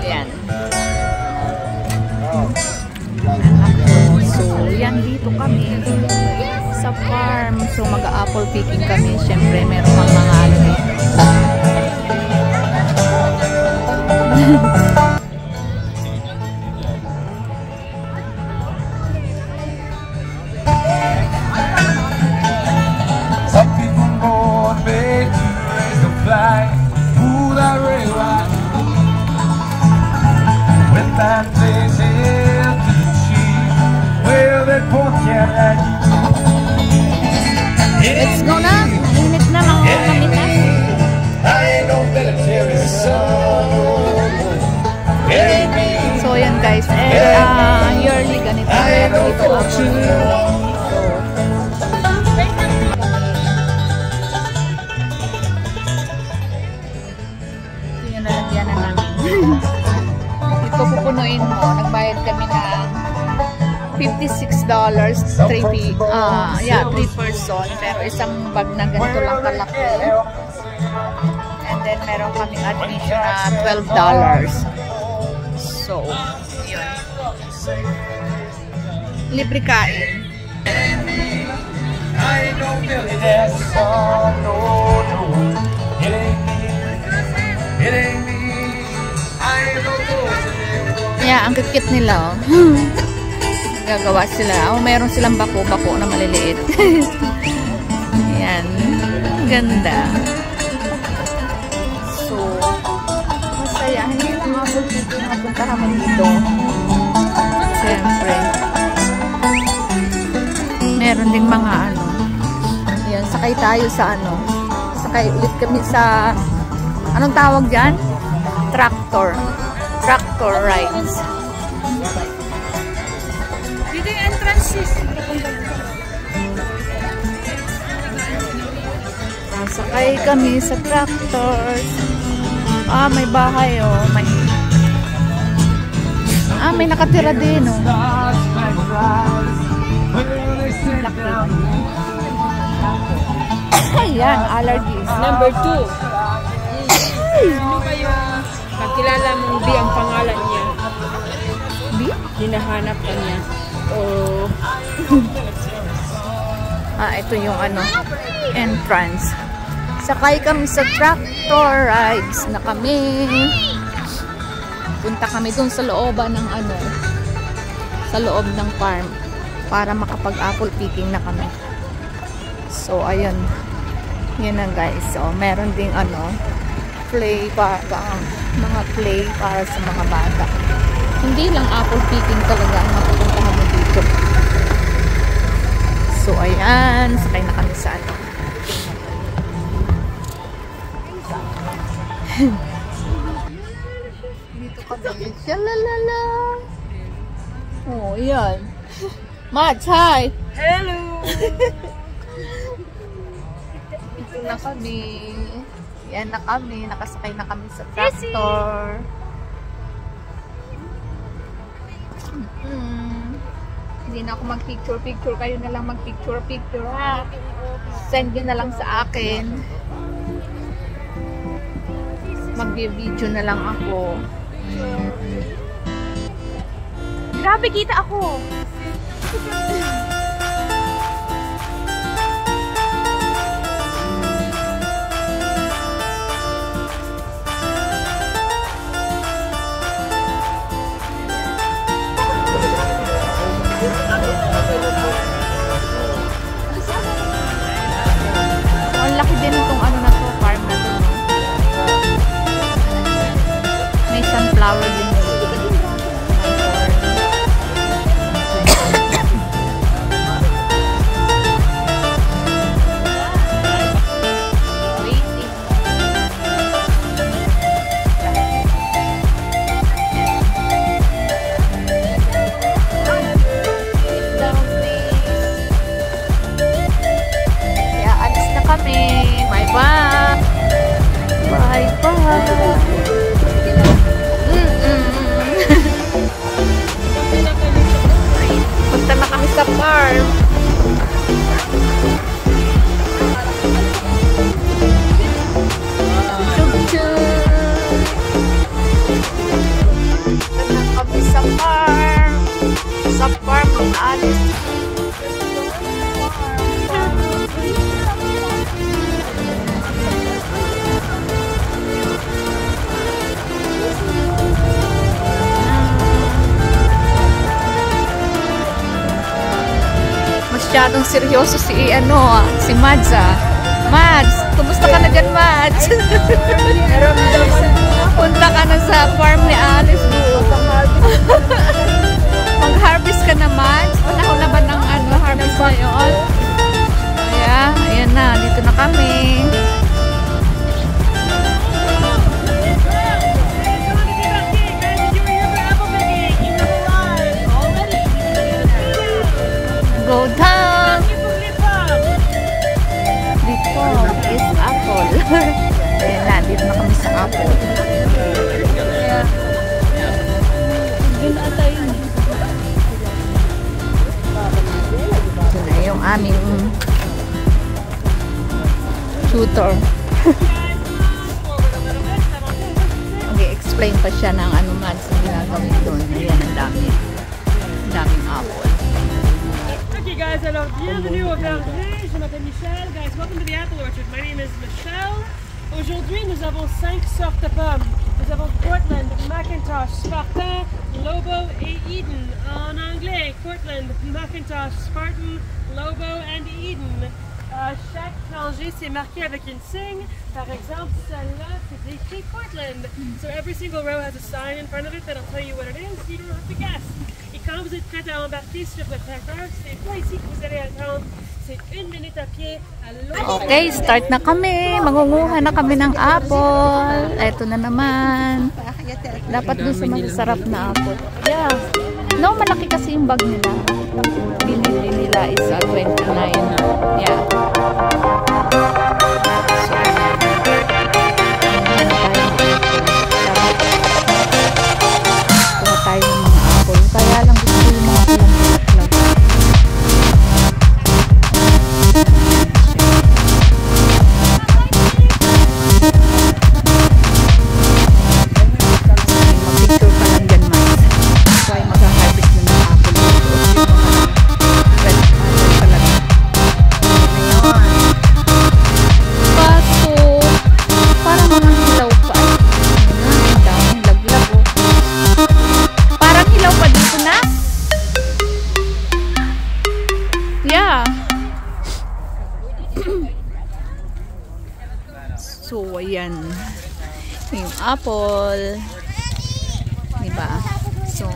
Yan. So, yan dito kami sa farm. So, mag-apple picking kami. Siyempre, meron pang mga ano dito. Some people born made to raise the flag. Ooh, that red light. When that place is to cheap, well, that poor cat had you. Let's go na. Init na mga kamitas. I ain't no military son. It ain't me. So, yan guys. Yearly ganito. I ain't no Dito ako. fortune. Nalagyan na namin. Ito pupunuin mo. Nagbayad kami ng $56. 3 person. Pero isang bag na ganito lang kalaki. And then meron kaming admission na $12. So, yun. Libre kain. I ain't no millionaire son. No, no. It ain't me. It ain't me. I ain't no millionaire. Yeah, ang kikit nila. Oh. Gagawa sila. Oh, meron silang bako-bako na maliliit. Yan. Ganda. So, masaya. Hindi lang ako dito napunta kami dito. Siyempre. Meron ding mga ano. Yan, sakay tayo sa ano. Sakay ulit kami sa anong tawag dyan? Tractor. Tractor rides. Dito yung entrances. Sakay kami sa tractors. May bahay oh. May nakatira din oh. Ayan, allergies. Number 2. Sino kayo pagkilala mong B ang pangalan niya? B? Hinahanap ka niya. Oh. Ito yung ano, entrance. Sakay kami sa tractor rides na kami. Punta kami dun sa looban ng ano, sa loob ng farm para makapag-apple picking na kami. So, ayun. Yun na guys. So, meron ding ano, play mga play para sa mga bata. Hindi lang apple picking talaga ang mapupuntahan mo dito. So, ayan. Sakay na kami sa ano. Dito kami. Shalalala. Oh, yan. Mads, hi! Hello! Ito na kami. Yan na kami. Nakasakay na kami sa tractor. Hindi na ako mag-picture-picture. Kayo na lang mag-picture-picture, ha? Send nyo na lang sa akin. Mag-video na lang ako. Grabe, kita ako! Ang laki din itong ano na to, farm na to. May sunflower din. sa farm ni Alice. Masyadong seryoso si si Mads Mads, kumusta ka na dyan, Mads? Punta ka na sa farm ni Alice. Mag-harvest ka na, Mads. Panahon na ba ng harvest ngayon? Ayan na, dito na kami. Go down! Dito is apple. Ayan na, dito na kami sa apple. Ito na yung aming tutor. Mag-explain pa siya ng Mads na ginagawin doon. Ayan, ang dami. Ang daming apple. Okay guys, alors bienvenue au verger. Je m'appelle Michel. Guys, welcome to the apple orchard. My name is Michelle. Aujourd'hui, nous avons 5 sortes de pommes. Nous avons Cortland, Macintosh, Spartan, Lobo et Eden. En anglais, Cortland, Macintosh, Spartan, Lobo and Eden. Chaque rangée c'est marqué avec une signe. Par exemple, celle-là, c'est écrit Cortland. So every single row has a sign in front of it that'll tell you what it is. You don't have to guess. Et quand vous êtes prêt à embarquer sur le tracteur, c'est pas ici que vous allez attendre. C'est 1 minute à pied à l'autre. Okay, start na kami. Mangunguha na kami ng apple. Eto na naman. Dapat doon sa masasarap na apple. Yeah. No, malaki kasi yung bag nila. Binili nila is 29. Yeah. So, kuha tayo ng mga apple. Kaya lang gusto ko yung mga pulang. So, ayan. Yung apple. Diba? So,